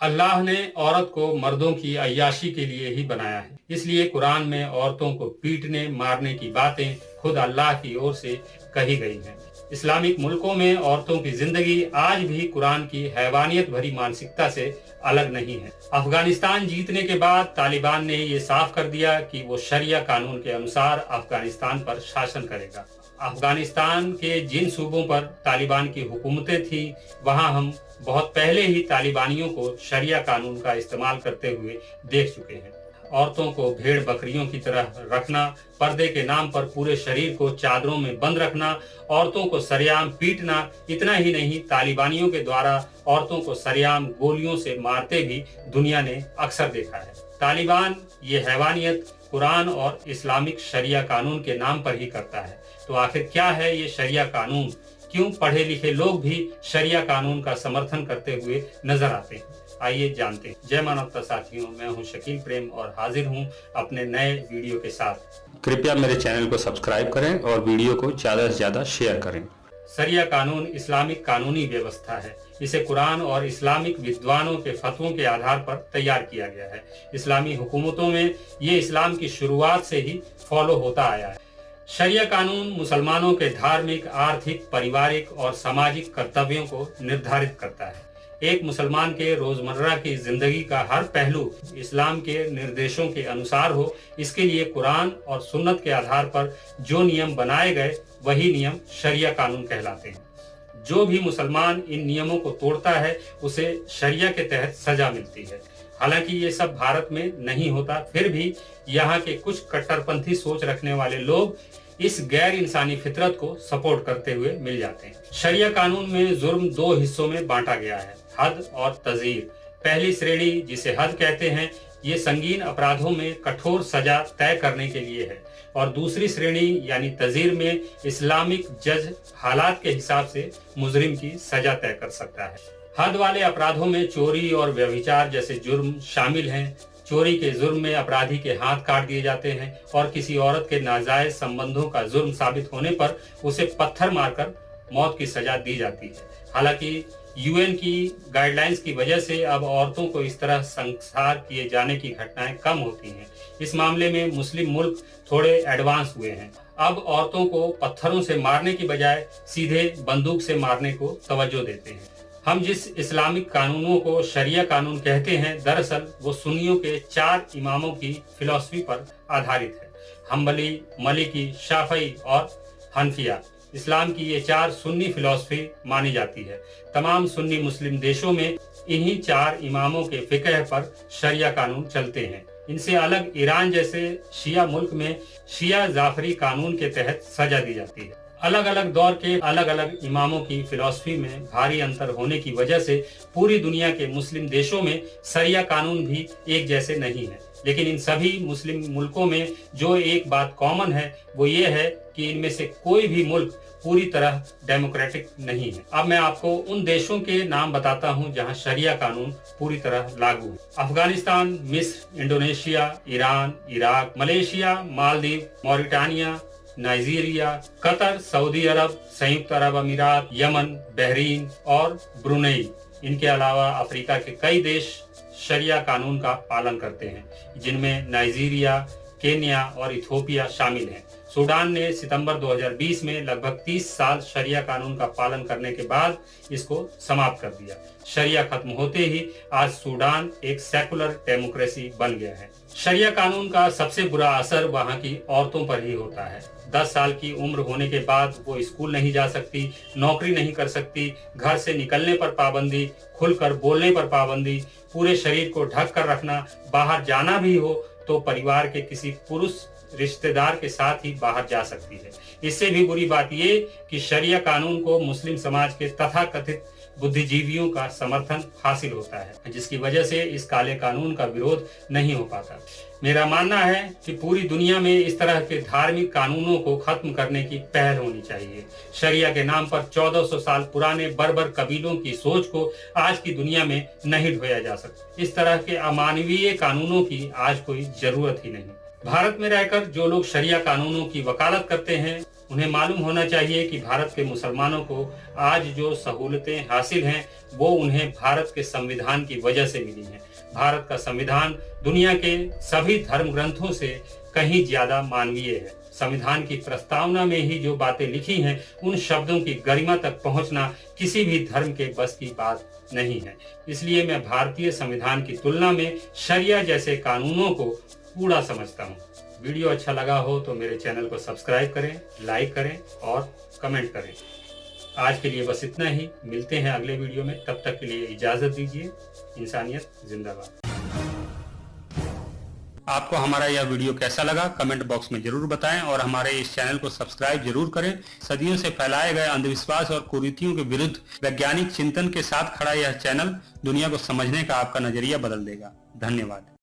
अल्लाह ने औरत को मर्दों की अय्याशी के लिए ही बनाया है। इसलिए कुरान में औरतों को पीटने मारने की बातें खुद अल्लाह की ओर से कही गई हैं। इस्लामिक मुल्कों में औरतों की जिंदगी आज भी कुरान की हैवानियत भरी मानसिकता से अलग नहीं है। अफगानिस्तान जीतने के बाद तालिबान ने ये साफ कर दिया कि वो शरिया कानून के अनुसार अफगानिस्तान पर शासन करेगा। अफगानिस्तान के जिन सूबों पर तालिबान की हुकूमतें थी, वहां हम बहुत पहले ही तालिबानियों को शरिया कानून का इस्तेमाल करते हुए देख चुके हैं। औरतों को भेड़ बकरियों की तरह रखना, पर्दे के नाम पर पूरे शरीर को चादरों में बंद रखना, औरतों को सरेआम पीटना, इतना ही नहीं तालिबानियों के द्वारा औरतों को सरेआम गोलियों से मारते भी दुनिया ने अक्सर देखा है। तालिबान ये हैवानियत कुरान और इस्लामिक शरिया कानून के नाम पर ही करता है। तो आखिर क्या है ये शरिया कानून? क्यों पढ़े लिखे लोग भी शरिया कानून का समर्थन करते हुए नजर आते हैं? आइए जानते हैं। जय मानवता साथियों, मैं हूं शकील प्रेम और हाजिर हूं अपने नए वीडियो के साथ। कृपया मेरे चैनल को सब्सक्राइब करें और वीडियो को ज़्यादा से ज़्यादा शेयर करें। शरिया कानून इस्लामिक कानूनी व्यवस्था है। इसे कुरान और इस्लामिक विद्वानों के फतवों के आधार पर तैयार किया गया है। इस्लामी हुकूमतों में ये इस्लाम की शुरुआत से ही फॉलो होता आया है। शरिया कानून मुसलमानों के धार्मिक, आर्थिक, पारिवारिक और सामाजिक कर्तव्यों को निर्धारित करता है। एक मुसलमान के रोजमर्रा की जिंदगी का हर पहलू इस्लाम के निर्देशों के अनुसार हो, इसके लिए कुरान और सुन्नत के आधार पर जो नियम बनाए गए वही नियम शरिया कानून कहलाते हैं। जो भी मुसलमान इन नियमों को तोड़ता है उसे शरिया के तहत सजा मिलती है। हालांकि ये सब भारत में नहीं होता, फिर भी यहाँ के कुछ कट्टरपंथी सोच रखने वाले लोग इस गैर इंसानी फितरत को सपोर्ट करते हुए मिल जाते हैं। शरिया कानून में जुर्म दो हिस्सों में बांटा गया है, हद और तज़ीर। पहली श्रेणी, जिसे हद कहते हैं, ये संगीन अपराधों में कठोर सजा तय करने के लिए है, और दूसरी श्रेणी यानी तज़ीर में इस्लामिक जज हालात के हिसाब से मुजरिम की सजा तय कर सकता है। हद वाले अपराधों में चोरी और व्यभिचार जैसे जुर्म शामिल हैं। चोरी के जुर्म में अपराधी के हाथ काट दिए जाते हैं और किसी औरत के नाजायज संबंधों का जुर्म साबित होने पर उसे पत्थर मारकर मौत की सजा दी जाती है। हालांकि यूएन की गाइडलाइंस की वजह से अब औरतों को इस तरह संसार किए जाने की घटनाएं कम होती हैं। इस मामले में मुस्लिम मुल्क थोड़े एडवांस हुए हैं। अब औरतों को पत्थरों से मारने की बजाय सीधे बंदूक से मारने को तवज्जो देते हैं। हम जिस इस्लामिक कानूनों को शरिया कानून कहते हैं, दरअसल वो सुन्नियों के 4 इमामों की फिलॉसफी पर आधारित है। हम्बली, मलिकी, शाफई और हनफिया। इस्लाम की ये 4 सुन्नी फिलॉसफी मानी जाती है। तमाम सुन्नी मुस्लिम देशों में इन्हीं 4 इमामों के फिकह पर शरिया कानून चलते हैं। इनसे अलग ईरान जैसे शिया मुल्क में शिया जाफरी कानून के तहत सजा दी जाती है। अलग अलग दौर के अलग अलग इमामों की फिलॉसफी में भारी अंतर होने की वजह से पूरी दुनिया के मुस्लिम देशों में शरिया कानून भी एक जैसे नहीं है। लेकिन इन सभी मुस्लिम मुल्कों में जो एक बात कॉमन है वो ये है कि इनमें से कोई भी मुल्क पूरी तरह डेमोक्रेटिक नहीं है। अब मैं आपको उन देशों के नाम बताता हूं जहां शरिया कानून पूरी तरह लागू है। अफगानिस्तान, मिस्र, Indonesia, Iran, Iraq, Malaysia, Maldives, Mauritania, Nigeria, Qatar, Saudi Arab, संयुक्त अरब अमीरात, यमन, बहरीन और ब्रुनेई। इनके अलावा अफ्रीका के कई देश शरिया कानून का पालन करते हैं, जिनमें नाइजीरिया, केन्या और इथियोपिया शामिल हैं। सूडान ने सितंबर 2020 में लगभग 30 साल शरिया कानून का पालन करने के बाद इसको समाप्त कर दिया। शरिया खत्म होते ही आज सूडान एक सेकुलर डेमोक्रेसी बन गया है। शरिया कानून का सबसे बुरा असर वहां की औरतों पर ही होता है। 10 साल की उम्र होने के बाद वो स्कूल नहीं जा सकती, नौकरी नहीं कर सकती, घर से निकलने पर पाबंदी, खुलकर बोलने पर पाबंदी, पूरे शरीर को ढक कर रखना, बाहर जाना भी हो तो परिवार के किसी पुरुष रिश्तेदार के साथ ही बाहर जा सकती है। इससे भी बुरी बात ये कि शरिया कानून को मुस्लिम समाज के तथाकथित बुद्धिजीवियों का समर्थन हासिल होता है, जिसकी वजह से इस काले कानून का विरोध नहीं हो पाता। मेरा मानना है कि पूरी दुनिया में इस तरह के धार्मिक कानूनों को खत्म करने की पहल होनी चाहिए। शरिया के नाम पर 1400 साल पुराने बर्बर कबीलों की सोच को आज की दुनिया में नहीं ढोया जा सकता। इस तरह के अमानवीय कानूनों की आज कोई जरूरत ही नहीं। भारत में रहकर जो लोग शरिया कानूनों की वकालत करते हैं उन्हें मालूम होना चाहिए कि भारत के मुसलमानों को आज जो सहूलतें हासिल हैं वो उन्हें भारत के संविधान की वजह से मिली हैं। भारत का संविधान दुनिया के सभी धर्म ग्रंथों से कहीं ज्यादा मानवीय है। संविधान की प्रस्तावना में ही जो बातें लिखी हैं उन शब्दों की गरिमा तक पहुंचना किसी भी धर्म के बस की बात नहीं है। इसलिए मैं भारतीय संविधान की तुलना में शरिया जैसे कानूनों को कूड़ा समझता हूँ। वीडियो अच्छा लगा हो तो मेरे चैनल को सब्सक्राइब करें, लाइक करें और कमेंट करें। आज के लिए बस इतना ही। मिलते हैं अगले वीडियो में, तब तक के लिए इजाजत दीजिए। इंसानियत जिंदाबाद। आपको हमारा यह वीडियो कैसा लगा कमेंट बॉक्स में जरूर बताएं और हमारे इस चैनल को सब्सक्राइब जरूर करें। सदियों से फैलाए गए अंधविश्वास और कुरीतियों के विरुद्ध वैज्ञानिक चिंतन के साथ खड़ा यह चैनल दुनिया को समझने का आपका नजरिया बदल देगा। धन्यवाद।